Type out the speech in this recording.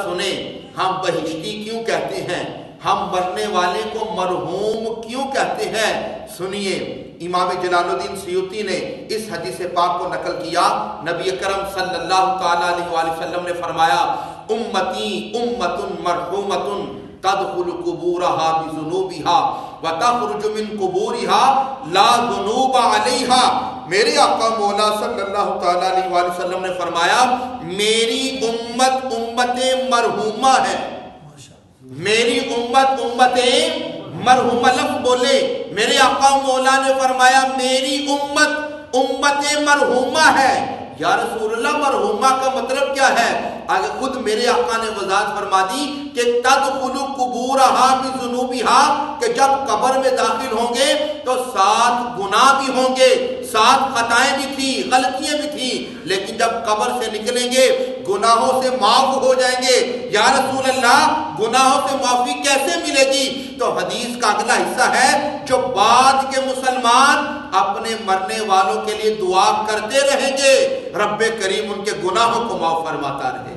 سنیں، ہم بہشتی کیوں کہتے ہیں، ہم مرنے والے کو مرحوم کیوں کہتے ہیں؟ سنیے، امام جلال الدین سیوطی نے اس حدیث پاک کو نقل کیا، نبی کرم صلی اللہ تعالیٰ علیہ وآلہ وسلم نے فرمایا امتی امت مرحومت تدخل قبورہا بذنوبہا وتخرج من قبورہا لا ذنوب علیہا۔ میرے آقا مولا صلی اللہ تعالیٰ علیہ وآلہ وسلم نے فرمایا میری امت امت مرحومہ ہے، میری امت امت مرحومہ، لفظ بولے، میرے آقا مولا نے فرمایا میری امت امت مرحومہ ہے۔ یا رسول اللہ مرحومہ کا مطلب کیا ہے؟ آگے خود میرے آقا نے وضاحت فرما دی کہ تدخل قبورہا بذنوبہا، کہ جب قبر میں داخل ہوں گے تو 7 گناہ بھی ہوں گے، 7 خطائیں بھی تھی، غلطیاں بھی تھی، لیکن جب قبر سے نکلیں گے گناہوں سے معاف ہو جائیں گے۔ یا رسول اللہ گناہوں سے معافی کیسے ملے گی؟ تو حدیث کا اگلا حصہ ہے جو بعد کے مسلمان اپنے مرنے والوں کے لیے دعا کرتے رہیں گے، رب کریم ان کے گناہوں کو معاف فرماتا رہے۔